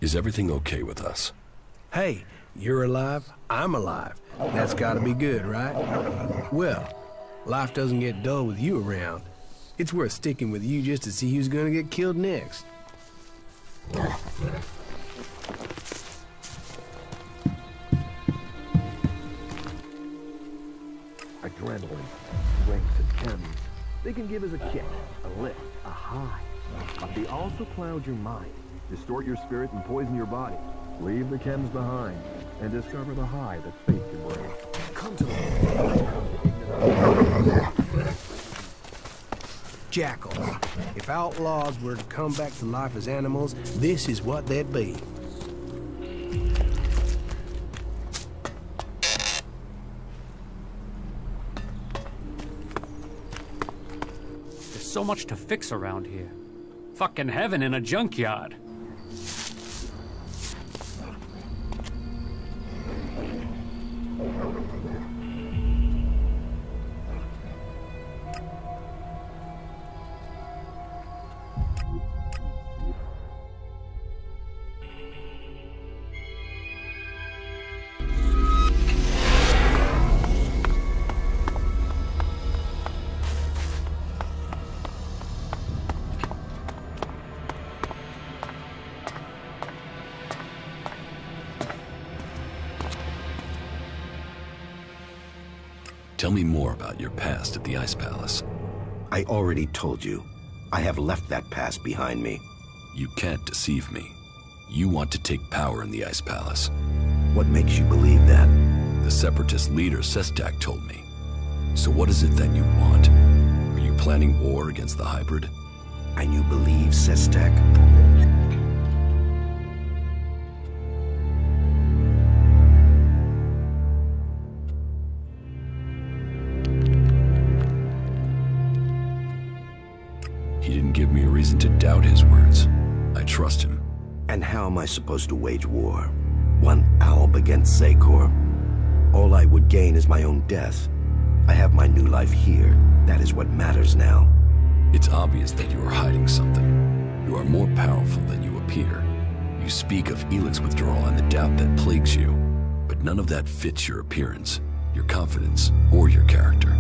Is everything okay with us? Hey, you're alive, I'm alive. That's gotta be good, right? Well, life doesn't get dull with you around. It's worth sticking with you just to see who's gonna get killed next. Adrenaline, strength, and chems. They can give us a kick, a lift, a high. But they also cloud your mind, distort your spirit, and poison your body. Leave the chems behind and discover the high that faith can bring. Come to the Jackals. If outlaws were to come back to life as animals, this is what they'd be. There's so much to fix around here. Fucking heaven in a junkyard. Tell me more about your past at the Ice Palace. I already told you. I have left that past behind me. You can't deceive me. You want to take power in the Ice Palace. What makes you believe that? The Separatist leader, Sestak, told me. So what is it that you want? Are you planning war against the hybrid? And you believe Sestak? He didn't give me a reason to doubt his words. I trust him. And how am I supposed to wage war? One alb against Zakor? All I would gain is my own death. I have my new life here. That is what matters now. It's obvious that you are hiding something. You are more powerful than you appear. You speak of ELEX withdrawal and the doubt that plagues you, but none of that fits your appearance, your confidence, or your character.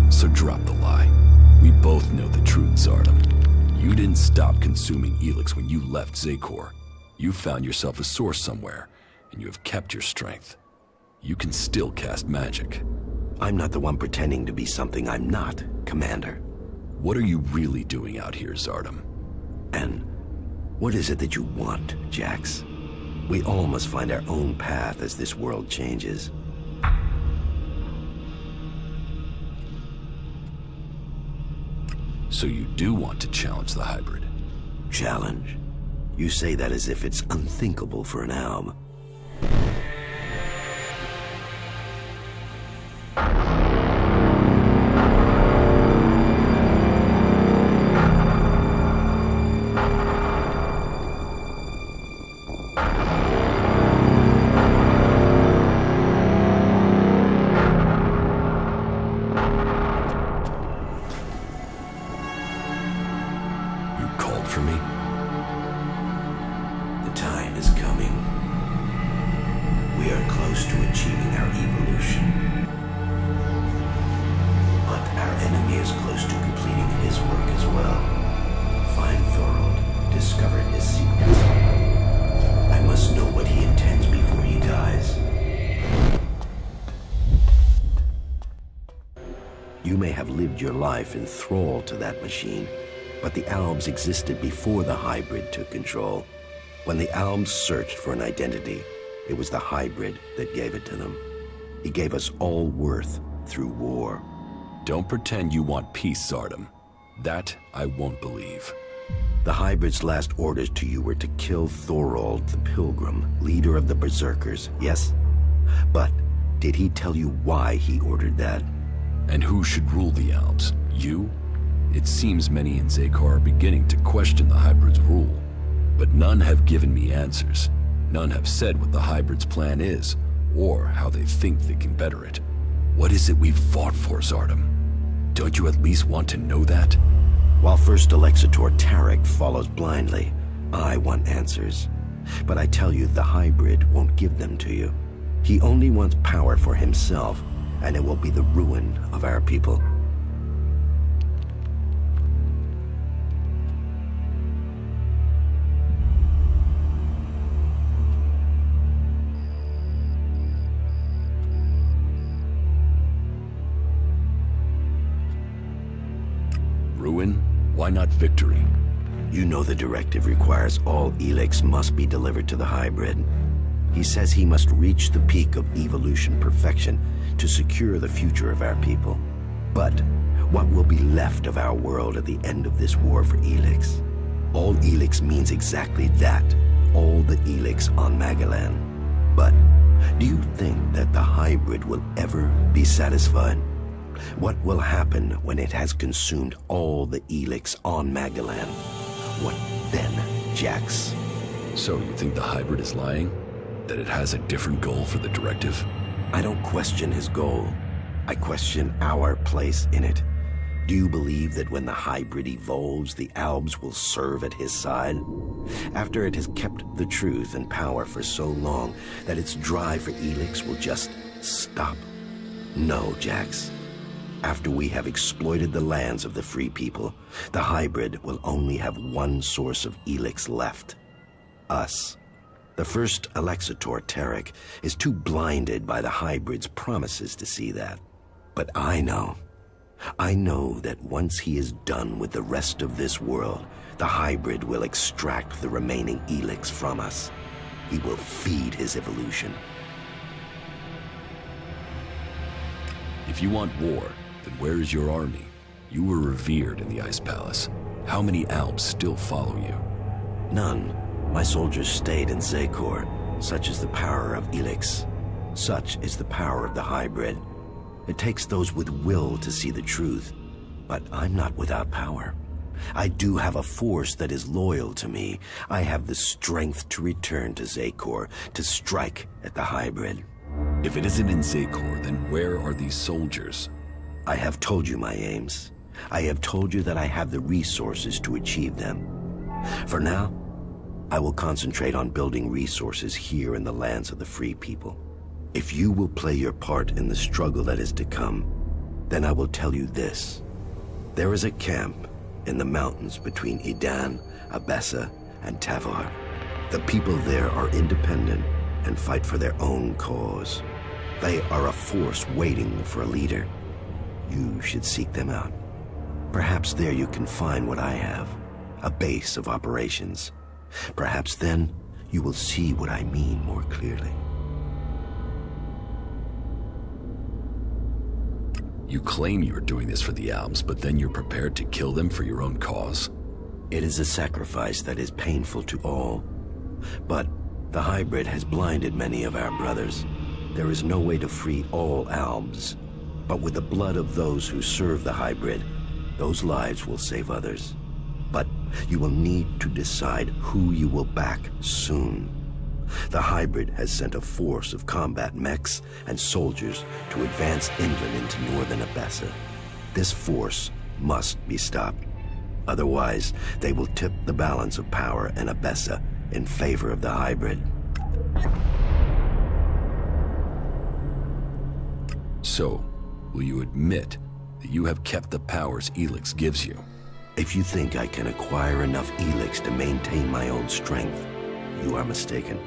So drop the lie. We both know the truth, Zardom. You didn't stop consuming ELEX when you left Zakor. You found yourself a source somewhere, and you have kept your strength. You can still cast magic. I'm not the one pretending to be something I'm not, Commander. What are you really doing out here, Zardom? And what is it that you want, Jax? We all must find our own path as this world changes. So you do want to challenge the hybrid? Challenge? You say that as if it's unthinkable for an alb. For me? The time is coming. We are close to achieving our evolution. But our enemy is close to completing his work as well. Find Thorold, discover his secrets. I must know what he intends before he dies. You may have lived your life in thrall to that machine, but the Albs existed before the hybrid took control. When the Albs searched for an identity, it was the hybrid that gave it to them. He gave us all worth through war. Don't pretend you want peace, Zardom. That I won't believe. The hybrid's last orders to you were to kill Thorold the Pilgrim, leader of the Berserkers, yes? But did he tell you why he ordered that? And who should rule the Albs? You? It seems many in Zakor are beginning to question the hybrid's rule, but none have given me answers. None have said what the hybrid's plan is, or how they think they can better it. What is it we've fought for, Zardom? Don't you at least want to know that? While First Alexitor Tarek follows blindly, I want answers. But I tell you, the hybrid won't give them to you. He only wants power for himself, and it will be the ruin of our people. Ruin? Why not victory? You know the directive requires all ELEX must be delivered to the hybrid. He says he must reach the peak of evolution perfection to secure the future of our people. But what will be left of our world at the end of this war for ELEX? All ELEX means exactly that, all the ELEX on Magalan. But do you think that the hybrid will ever be satisfied? What will happen when it has consumed all the ELEX on Magalan? What then, Jax? So you think the hybrid is lying? That it has a different goal for the directive? I don't question his goal. I question our place in it. Do you believe that when the hybrid evolves, the Albs will serve at his side? After it has kept the truth and power for so long that its drive for ELEX will just stop? No, Jax. After we have exploited the lands of the free people, the hybrid will only have one source of ELEX left. Us. The first Alexator, Tarek, is too blinded by the hybrid's promises to see that. But I know that once he is done with the rest of this world, the hybrid will extract the remaining ELEX from us. He will feed his evolution. If you want war, then where is your army? You were revered in the Ice Palace. How many Albs still follow you? None. My soldiers stayed in Zekor. Such is the power of ELEX. Such is the power of the hybrid. It takes those with will to see the truth. But I'm not without power. I do have a force that is loyal to me. I have the strength to return to Zekor, to strike at the hybrid. If it isn't in Zekor, then where are these soldiers? I have told you my aims. I have told you that I have the resources to achieve them. For now, I will concentrate on building resources here in the lands of the free people. If you will play your part in the struggle that is to come, then I will tell you this. There is a camp in the mountains between Idan, Abessa, and Tavar. The people there are independent and fight for their own cause. They are a force waiting for a leader. You should seek them out. Perhaps there you can find what I have, a base of operations. Perhaps then you will see what I mean more clearly. You claim you are doing this for the Albs, but then you're prepared to kill them for your own cause? It is a sacrifice that is painful to all. But the hybrid has blinded many of our brothers. There is no way to free all Albs. But with the blood of those who serve the hybrid, those lives will save others. But you will need to decide who you will back soon. The hybrid has sent a force of combat mechs and soldiers to advance inland into northern Abessa. This force must be stopped. Otherwise, they will tip the balance of power in Abessa in favor of the hybrid. So, will you admit that you have kept the powers ELEX gives you? If you think I can acquire enough ELEX to maintain my own strength, you are mistaken.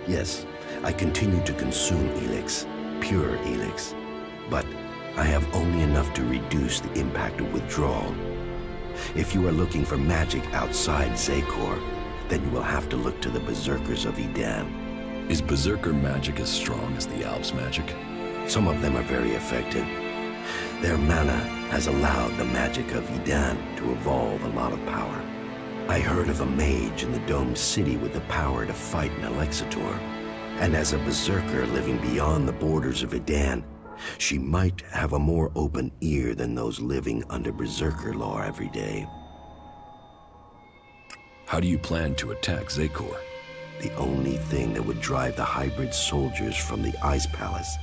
Yes, I continue to consume ELEX, pure ELEX, but I have only enough to reduce the impact of withdrawal. If you are looking for magic outside Zekor, then you will have to look to the Berserkers of Idan. Is Berserker magic as strong as the Albs magic? Some of them are very effective. Their mana has allowed the magic of Idan to evolve a lot of power. I heard of a mage in the domed city with the power to fight an Alexator. And as a berserker living beyond the borders of Idan, she might have a more open ear than those living under berserker law every day. How do you plan to attack Zekor? The only thing that would drive the hybrid soldiers from the Ice Palace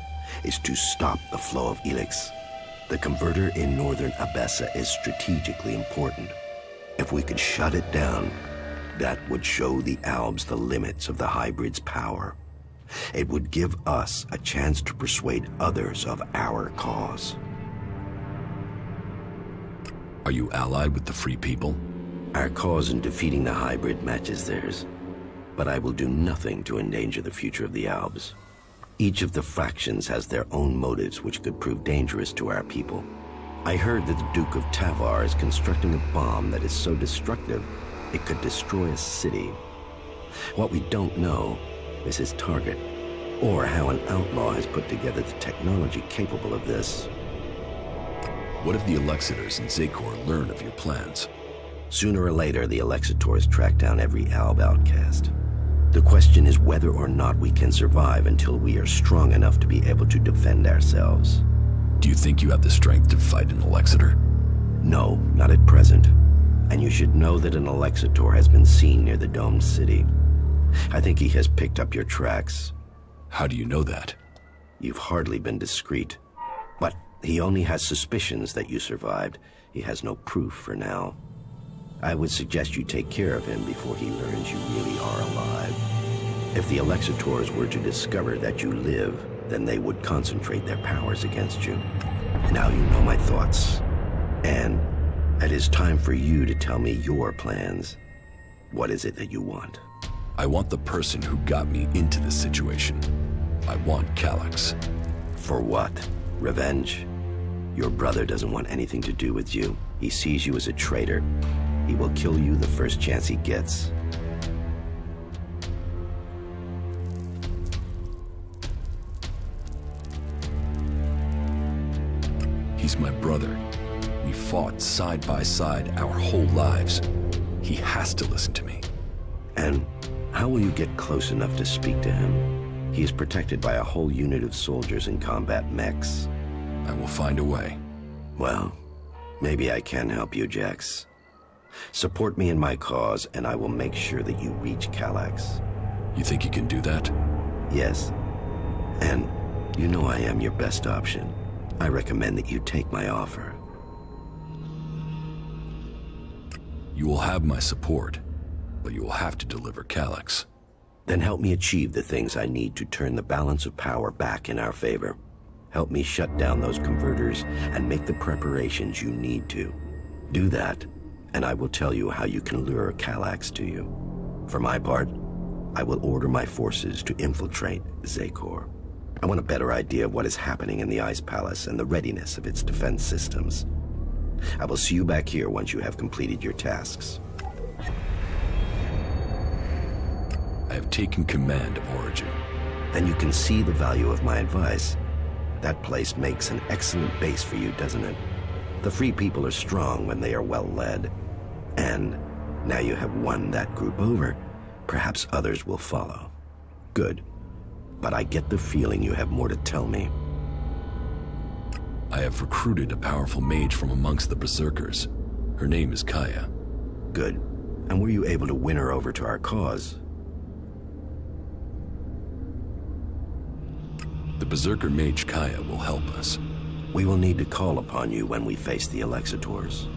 is to stop the flow of ELEX. The converter in northern Abessa is strategically important. If we could shut it down, That would show the Albs the limits of the hybrid's power. It would give us a chance to persuade others of our cause. Are you allied with the Free People? Our cause in defeating the hybrid matches theirs, but I will do nothing to endanger the future of the Albs. Each of the factions has their own motives which could prove dangerous to our people. I heard that the Duke of Tavar is constructing a bomb that is so destructive it could destroy a city. What we don't know is his target, or how an outlaw has put together the technology capable of this. What if the Elexitors and Zakor learn of your plans? Sooner or later, the Elexitors track down every Alb outcast. The question is whether or not we can survive until we are strong enough to be able to defend ourselves. Do you think you have the strength to fight an Elexitor? No, not at present. And you should know that an Elexitor has been seen near the domed city. I think he has picked up your tracks. How do you know that? You've hardly been discreet. But he only has suspicions that you survived. He has no proof for now. I would suggest you take care of him before he learns you really are alive. If the Elexitors were to discover that you live, then they would concentrate their powers against you. Now you know my thoughts. And it is time for you to tell me your plans. What is it that you want? I want the person who got me into this situation. I want Calyx. For what? Revenge? Your brother doesn't want anything to do with you. He sees you as a traitor. He will kill you the first chance he gets. He's my brother. We fought side by side our whole lives. He has to listen to me. And how will you get close enough to speak to him? He is protected by a whole unit of soldiers in combat mechs. I will find a way. Well, maybe I can help you, Jax. Support me in my cause, and I will make sure that you reach Calyx. You think you can do that? Yes. And you know I am your best option. I recommend that you take my offer. You will have my support, but you will have to deliver Calyx. Then help me achieve the things I need to turn the balance of power back in our favor. Help me shut down those converters and make the preparations you need to. Do that, and I will tell you how you can lure Calyx to you. For my part, I will order my forces to infiltrate Zakor. I want a better idea of what is happening in the Ice Palace and the readiness of its defense systems. I will see you back here once you have completed your tasks. I have taken command of Origin. Then you can see the value of my advice. That place makes an excellent base for you, doesn't it? The Free People are strong when they are well led. And now you have won that group over, perhaps others will follow. Good. But I get the feeling you have more to tell me. I have recruited a powerful mage from amongst the Berserkers. Her name is Kaya. Good. And were you able to win her over to our cause? The Berserker mage Kaya will help us. We will need to call upon you when we face the Elexitors.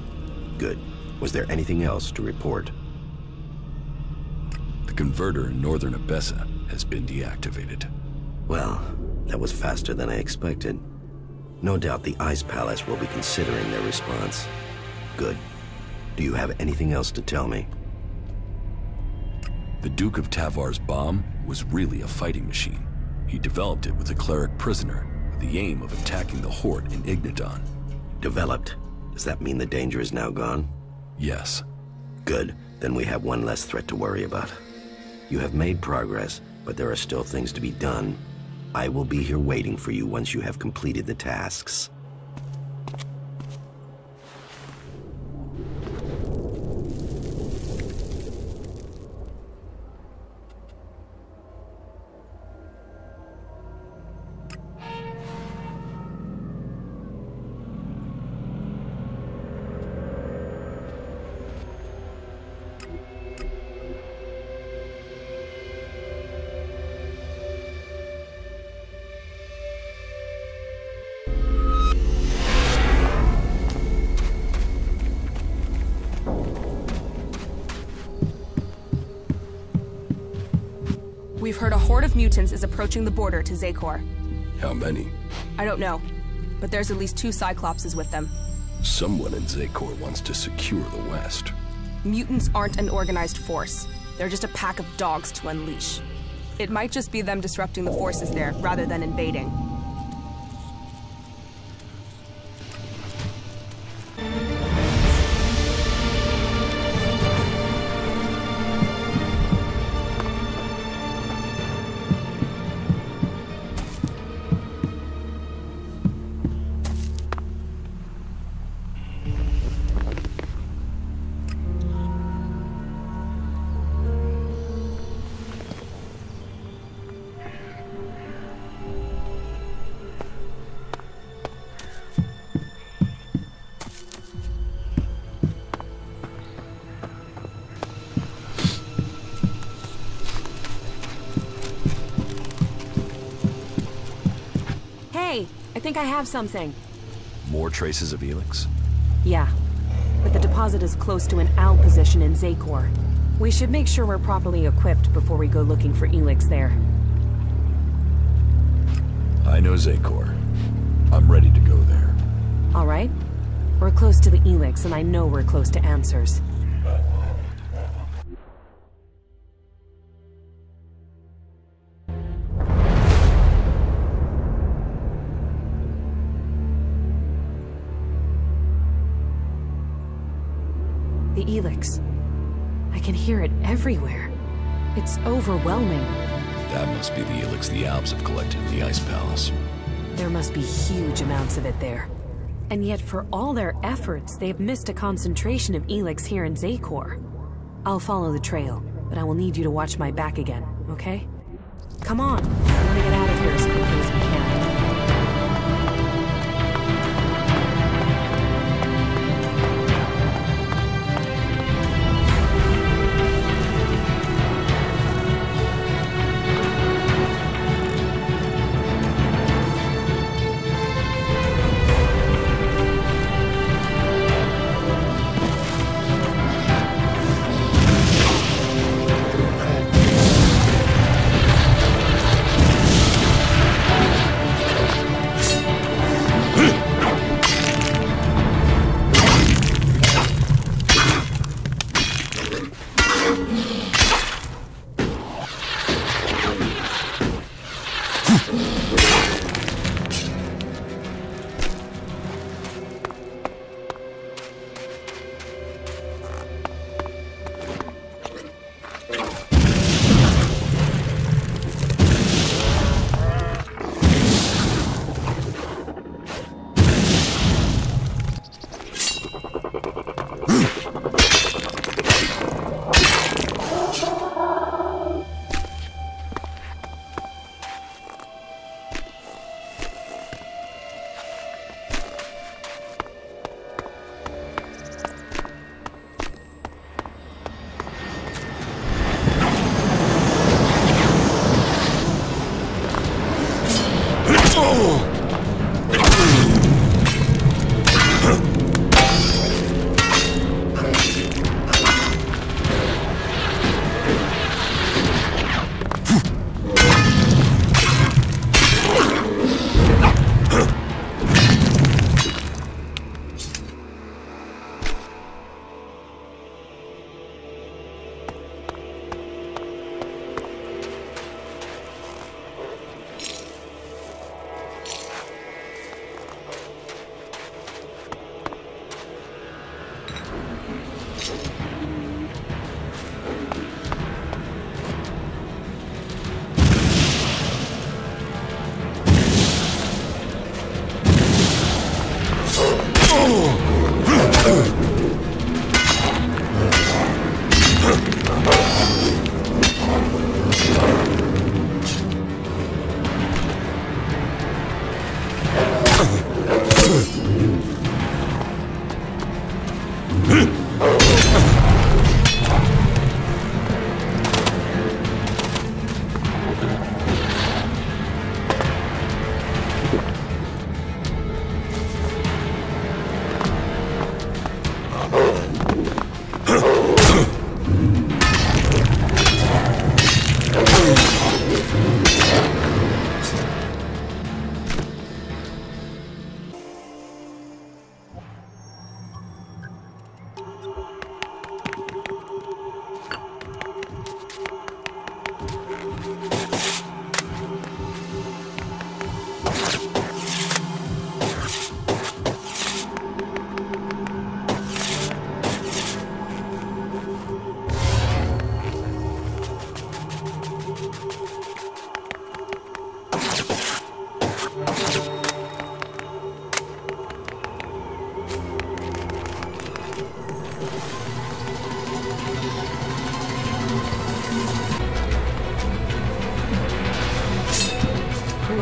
Good. Was there anything else to report? The converter in northern Abessa has been deactivated. Well, that was faster than I expected. No doubt the Ice Palace will be considering their response. Good. Do you have anything else to tell me? The Duke of Tavar's bomb was really a fighting machine. He developed it with a cleric prisoner with the aim of attacking the Horde in Igniton. Developed? Does that mean the danger is now gone? Yes. Good. Then we have one less threat to worry about. You have made progress, but there are still things to be done. I will be here waiting for you once you have completed the tasks. We've heard a horde of mutants is approaching the border to Zakor. How many? I don't know, but there's at least 2 Cyclopses with them. Someone in Zakor wants to secure the West. Mutants aren't an organized force. They're just a pack of dogs to unleash. It might just be them disrupting the forces there, rather than invading. I think I have something. More traces of ELEX? Yeah, but the deposit is close to an ALB position in Zakor. We should make sure we're properly equipped before we go looking for ELEX there. I know Zakor. I'm ready to go there. All right. We're close to the ELEX, and I know we're close to answers. The ELEX. I can hear it everywhere. It's overwhelming. That must be the ELEX the Alps have collected in the Ice Palace. There must be huge amounts of it there. And yet for all their efforts, they have missed a concentration of ELEX here in Zakor. I'll follow the trail, but I will need you to watch my back again, okay? Come on, I want to get out of here as quickly as we can.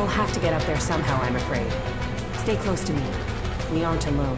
We'll have to get up there somehow, I'm afraid. Stay close to me. We aren't alone.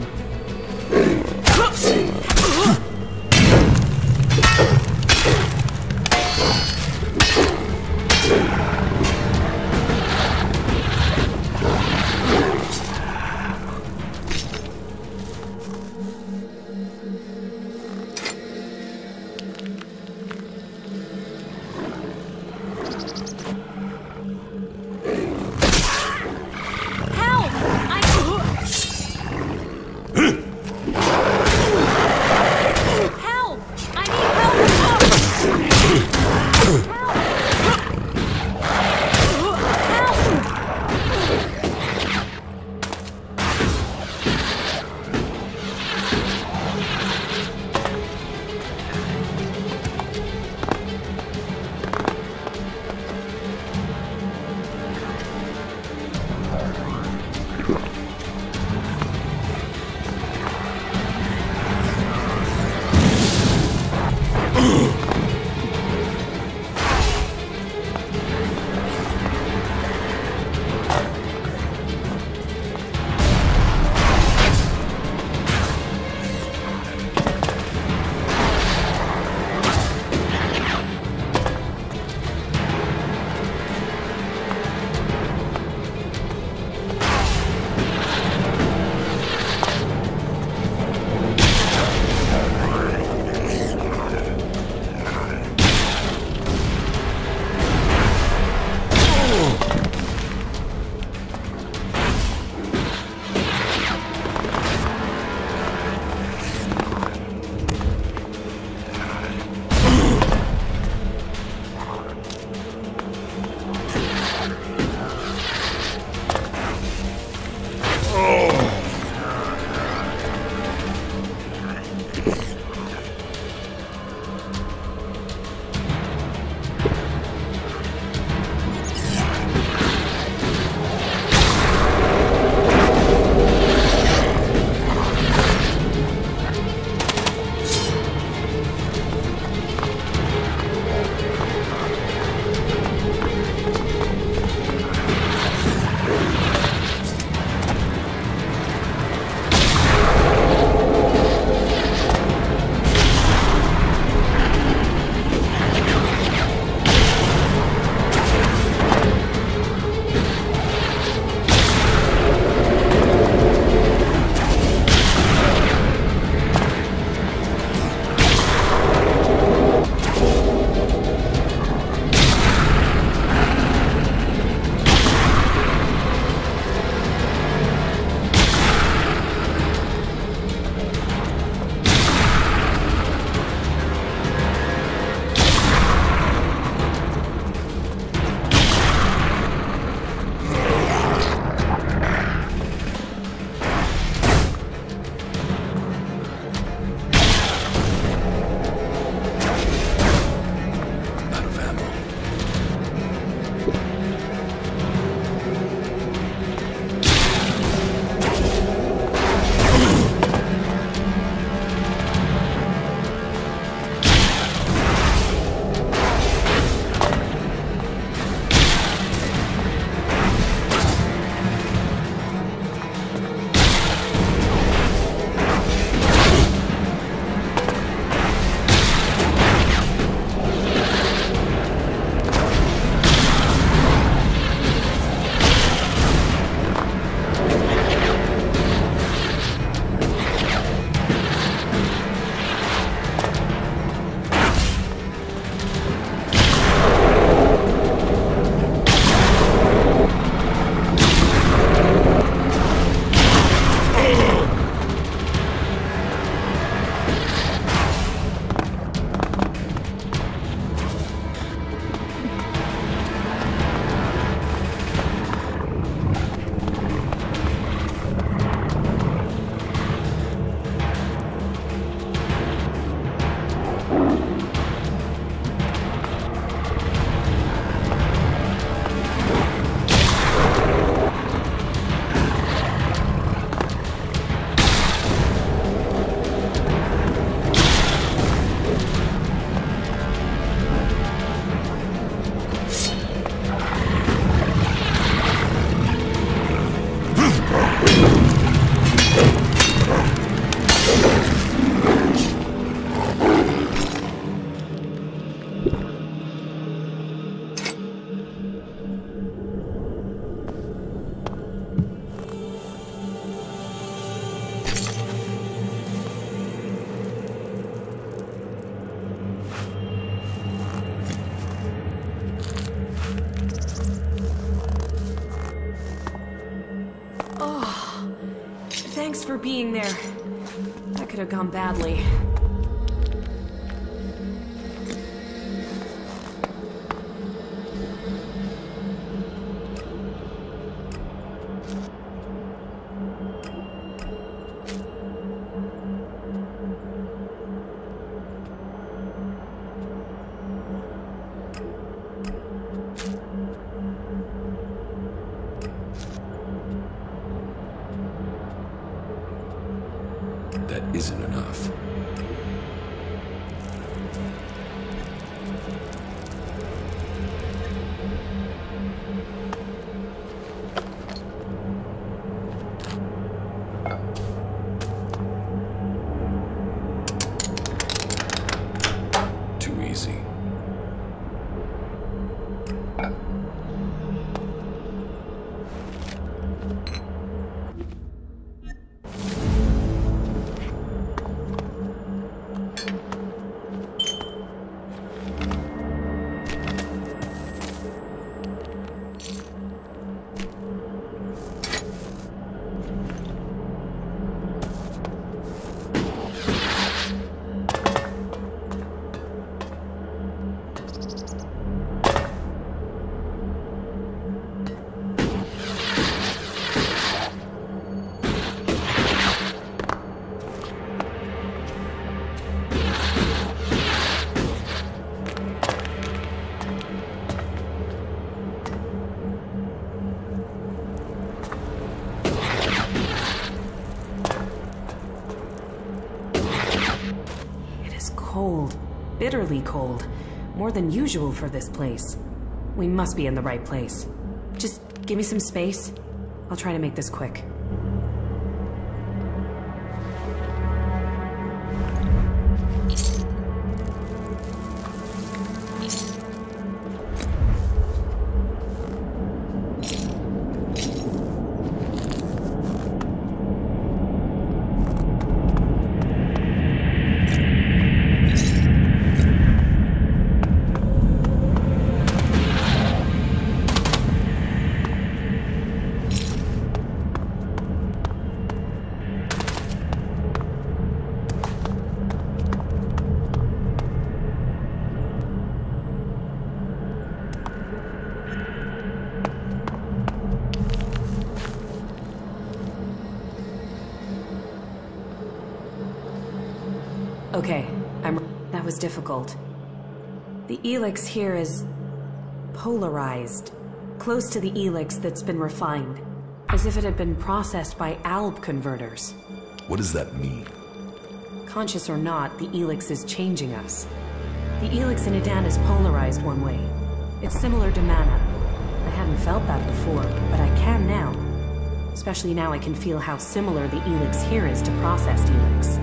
being there. That could have gone badly. That isn't enough. Too easy. Cold. Bitterly cold. More than usual for this place. We must be in the right place. Just give me some space. I'll try to make this quick. Okay, that was difficult. The ELEX here is polarized, close to the ELEX that's been refined, as if it had been processed by ALB converters. What does that mean? Conscious or not, the ELEX is changing us. The ELEX in Adan is polarized one way. It's similar to mana. I hadn't felt that before, but I can now. Especially now I can feel how similar the ELEX here is to processed ELEX.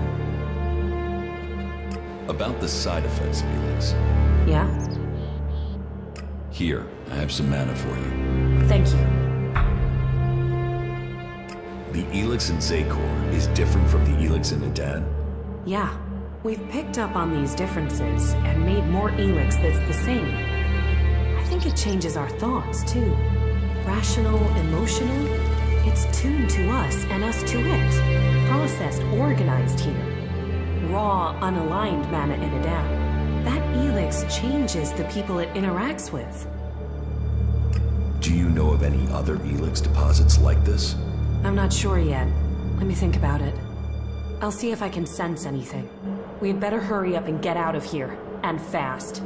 About the side effects of ELEX. Yeah? Here, I have some mana for you. Thank you. The ELEX in Zakor is different from the ELEX in Adan? Yeah. We've picked up on these differences and made more ELEX that's the same. I think it changes our thoughts, too. Rational, emotional, it's tuned to us and us to it. Processed, organized here. Raw, unaligned mana in Adan. That ELEX changes the people it interacts with. Do you know of any other ELEX deposits like this? I'm not sure yet. Let me think about it. I'll see if I can sense anything. We'd better hurry up and get out of here, and fast.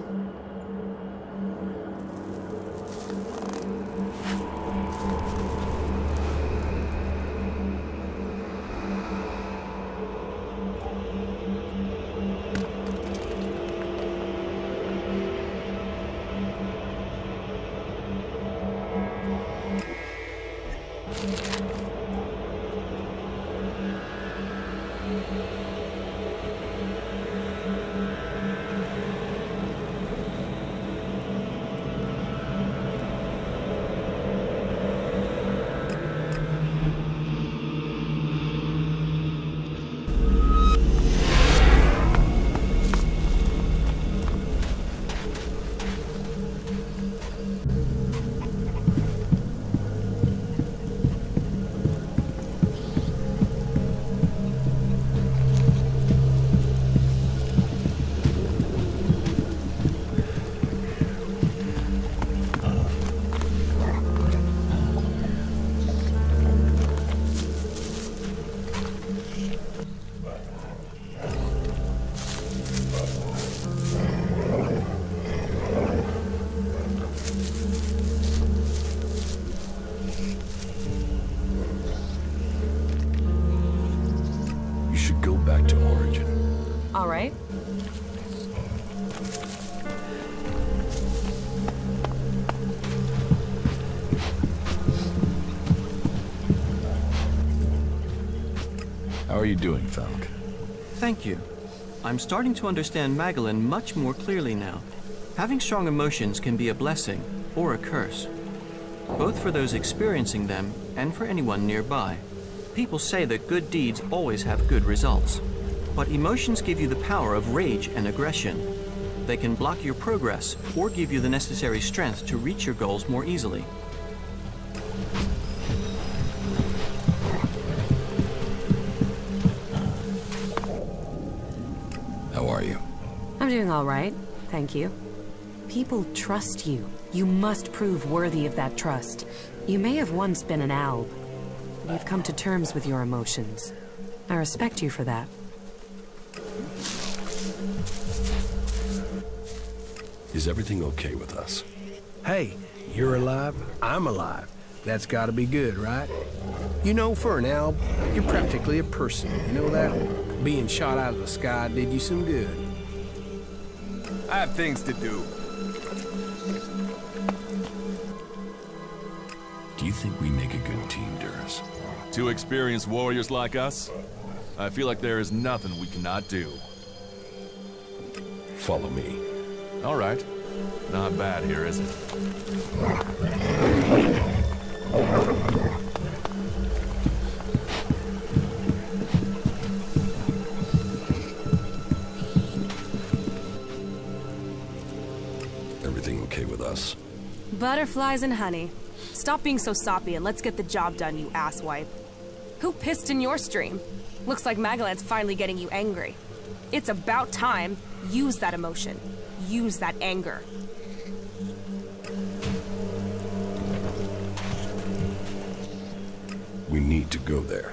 All right. How are you doing, Falk? Thank you. I'm starting to understand Magdalene much more clearly now. Having strong emotions can be a blessing or a curse, both for those experiencing them and for anyone nearby. People say that good deeds always have good results, but emotions give you the power of rage and aggression. They can block your progress or give you the necessary strength to reach your goals more easily. How are you? I'm doing all right, thank you. People trust you. You must prove worthy of that trust. You may have once been an alb, but you've come to terms with your emotions. I respect you for that. Is everything okay with us? Hey, you're alive, I'm alive. That's gotta be good, right? You know, for an alb, you're practically a person, you know that? Being shot out of the sky did you some good. I have things to do. Do you think we make a good team, Duras? Two experienced warriors like us? I feel like there is nothing we cannot do. Follow me. All right. Not bad here, is it? Everything okay with us? Butterflies and honey. Stop being so soppy and let's get the job done, you asswipe. Who pissed in your stream? Looks like Magdalene's finally getting you angry. It's about time. Use that emotion. Use that anger. We need to go there.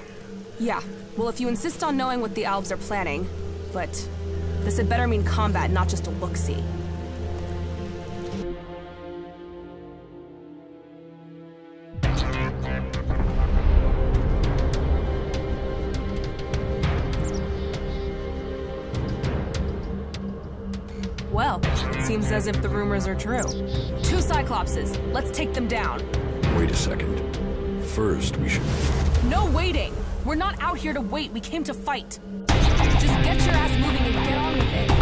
Yeah, well, if you insist on knowing what the Albs are planning, but this had better mean combat, not just a look-see. Well, it seems as if the rumors are true. 2 Cyclopses. Let's take them down. Wait a second. First, we should... No waiting! We're not out here to wait, we came to fight. Just get your ass moving and get on with it.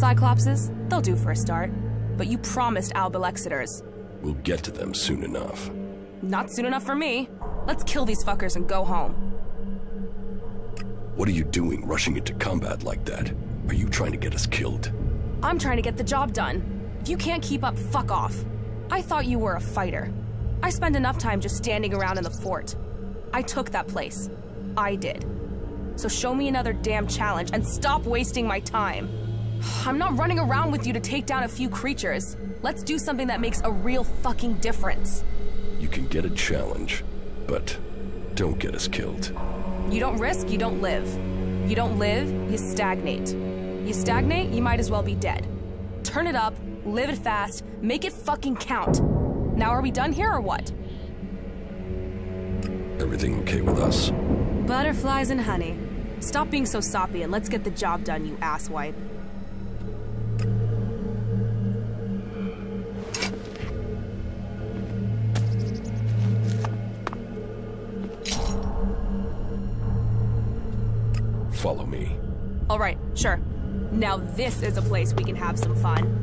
Cyclopses, they'll do for a start. But you promised Albelexiters. We'll get to them soon enough. Not soon enough for me. Let's kill these fuckers and go home. What are you doing, rushing into combat like that? Are you trying to get us killed? I'm trying to get the job done. If you can't keep up, fuck off. I thought you were a fighter. I spend enough time just standing around in the fort. I took that place. I did. So show me another damn challenge and stop wasting my time. I'm not running around with you to take down a few creatures. Let's do something that makes a real fucking difference. You can get a challenge, but don't get us killed. You don't risk, you don't live. You don't live, you stagnate. You stagnate, you might as well be dead. Turn it up, live it fast, make it fucking count. Now are we done here or what? Everything okay with us? Butterflies and honey. Stop being so soppy and let's get the job done, you asswipe. Follow me. All right, sure. Now this is a place we can have some fun.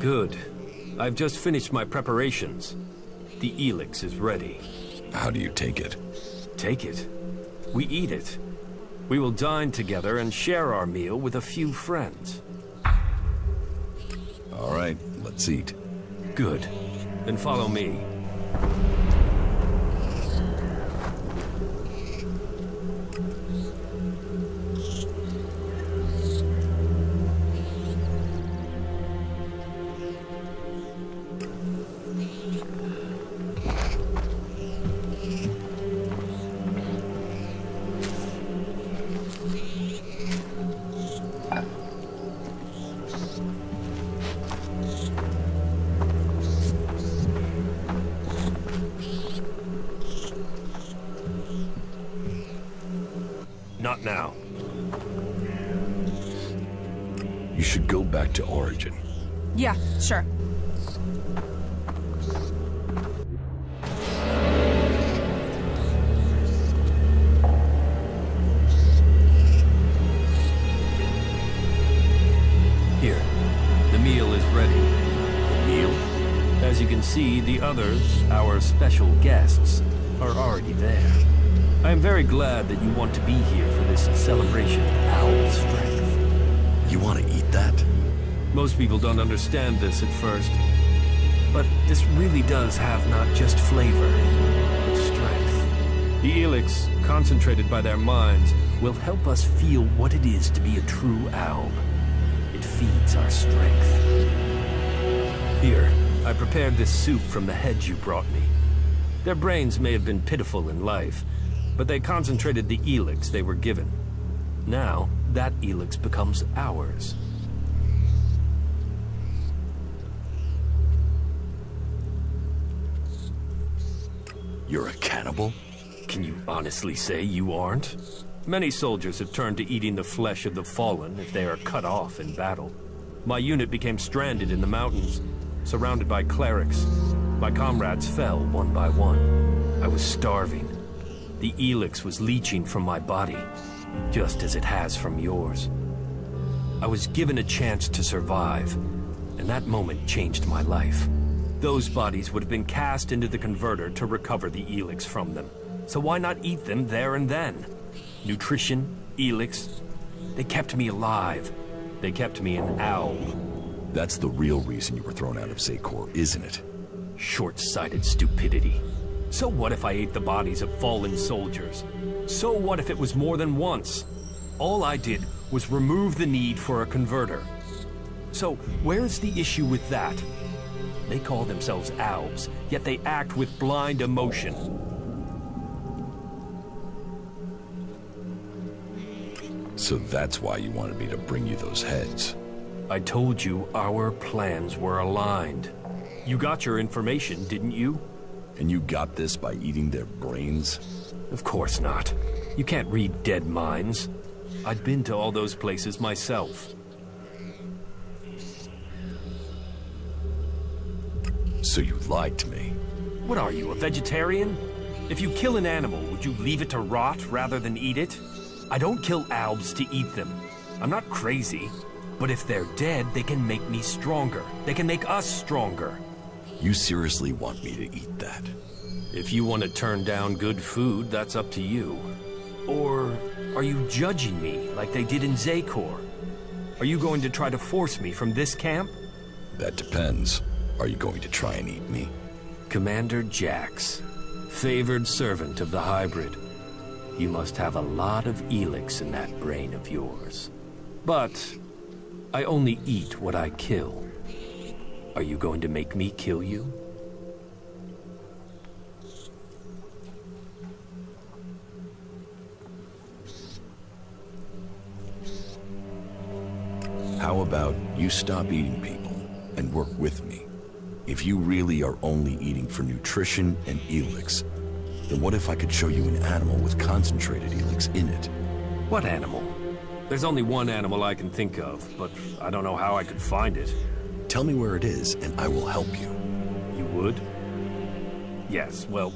Good. I've just finished my preparations. The ELEX is ready. How do you take it? Take it? We eat it. We will dine together and share our meal with a few friends. All right, let's eat. Good. Then follow me. Not now. You should go back to Origin. Yeah, sure. Here. The meal is ready. Meal? As you can see, the others, our special guests, are already there. I am very glad that you want to be here for this celebration of owl strength. You want to eat that? Most people don't understand this at first, but this really does have not just flavor, but strength. The ELEX, concentrated by their minds, will help us feel what it is to be a true owl. It feeds our strength. Here, I prepared this soup from the heads you brought me. Their brains may have been pitiful in life, but they concentrated the ELEX they were given. Now, that ELEX becomes ours. You're a cannibal? Can you honestly say you aren't? Many soldiers have turned to eating the flesh of the fallen if they are cut off in battle. My unit became stranded in the mountains, surrounded by clerics. My comrades fell one by one. I was starving. The ELEX was leaching from my body, just as it has from yours. I was given a chance to survive, and that moment changed my life. Those bodies would have been cast into the converter to recover the ELEX from them. So why not eat them there and then? Nutrition, ELEX, they kept me alive. They kept me an owl. That's the real reason you were thrown out of Zakor, isn't it? Short-sighted stupidity. So what if I ate the bodies of fallen soldiers? So what if it was more than once? All I did was remove the need for a converter. So where's the issue with that? They call themselves Albs, yet they act with blind emotion. So that's why you wanted me to bring you those heads. I told you our plans were aligned. You got your information, didn't you? And you got this by eating their brains? Of course not. You can't read dead minds. I'd been to all those places myself. So you lied to me. What are you, a vegetarian? If you kill an animal, would you leave it to rot rather than eat it? I don't kill Albs to eat them. I'm not crazy. But if they're dead, they can make me stronger. They can make us stronger. You seriously want me to eat that? If you want to turn down good food, that's up to you. Or are you judging me like they did in Zakor? Are you going to try to force me from this camp? That depends. Are you going to try and eat me? Commander Jax, favored servant of the hybrid. You must have a lot of ELEX in that brain of yours. But I only eat what I kill. Are you going to make me kill you? How about you stop eating people and work with me? If you really are only eating for nutrition and ELEX, then what if I could show you an animal with concentrated ELEX in it? What animal? There's only one animal I can think of, but I don't know how I could find it. Tell me where it is, and I will help you. You would? Yes, well,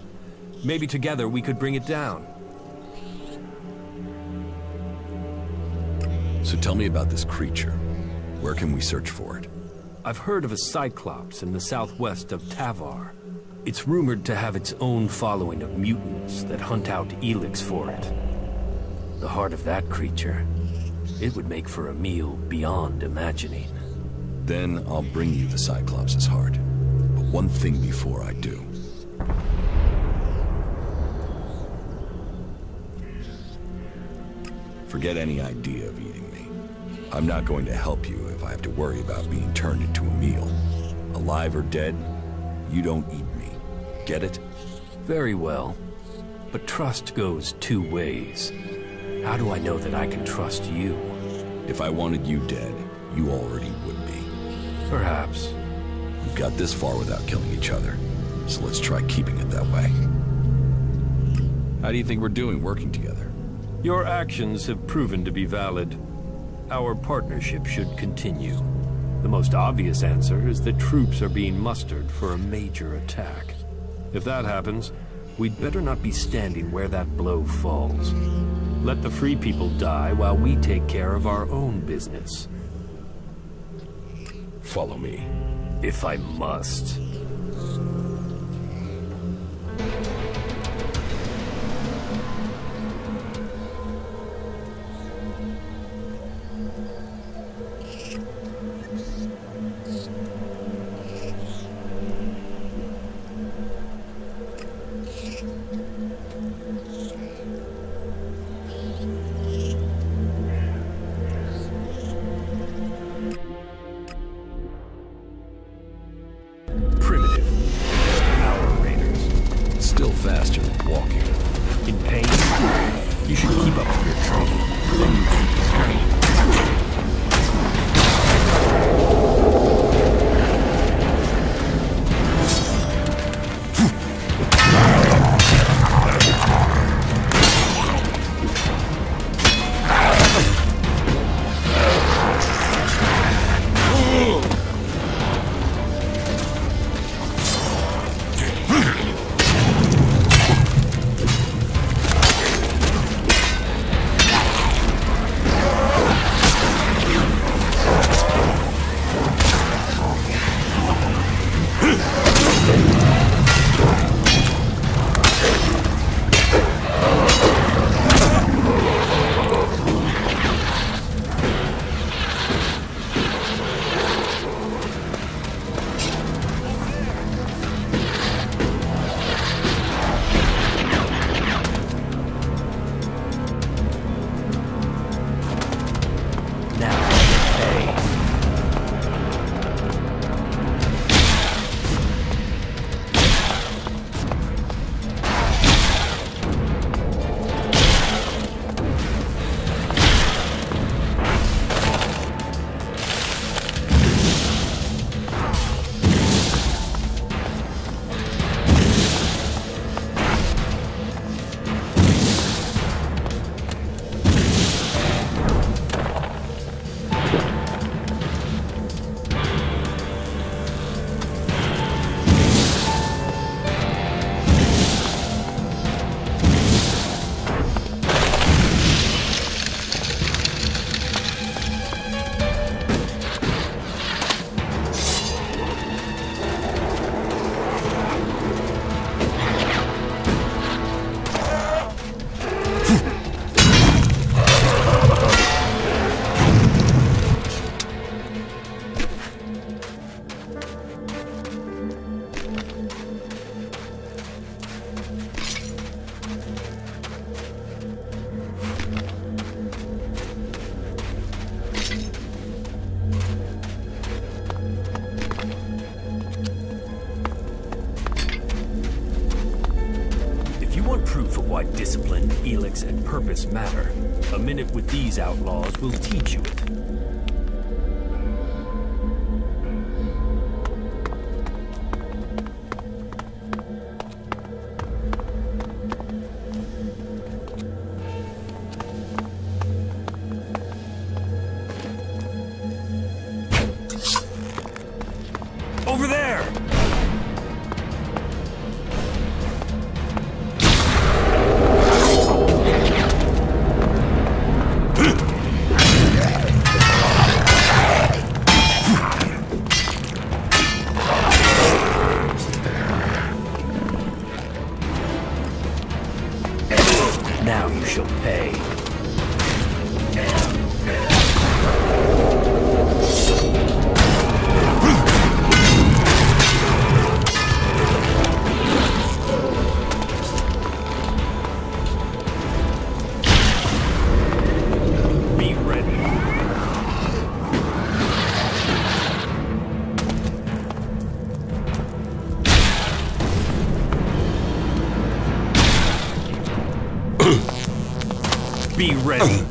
maybe together we could bring it down. So tell me about this creature. Where can we search for it? I've heard of a Cyclops in the southwest of Tavar. It's rumored to have its own following of mutants that hunt out ELEX for it. The heart of that creature, it would make for a meal beyond imagining. Then I'll bring you the Cyclops' heart. But one thing before I do. Forget any idea of eating me. I'm not going to help you if I have to worry about being turned into a meal. Alive or dead, you don't eat me. Get it? Very well. But trust goes two ways. How do I know that I can trust you? If I wanted you dead, you already would be. Perhaps. We've got this far without killing each other, so let's try keeping it that way. How do you think we're doing working together? Your actions have proven to be valid. Our partnership should continue. The most obvious answer is that troops are being mustered for a major attack. If that happens, we'd better not be standing where that blow falls. Let the free people die while we take care of our own business. Follow me. If I must. Faster than walking. In pain? You should keep up with your training. Then you can be trained. ELEX and purpose matter. A minute with these outlaws will teach you it. Over there! Now you shall pay. Be ready. Be ready.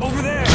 Over there!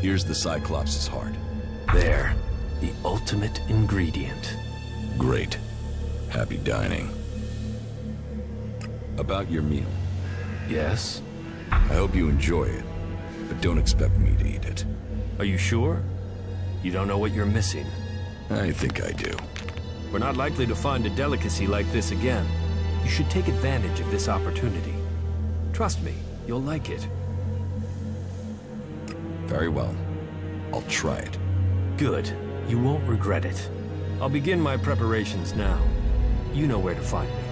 Here's the Cyclops' heart. There. The ultimate ingredient. Great. Happy dining. About your meal. Yes? I hope you enjoy it, but don't expect me to eat it. Are you sure? You don't know what you're missing. I think I do. We're not likely to find a delicacy like this again. You should take advantage of this opportunity. Trust me, you'll like it. Very well. I'll try it. Good. You won't regret it. I'll begin my preparations now. You know where to find me.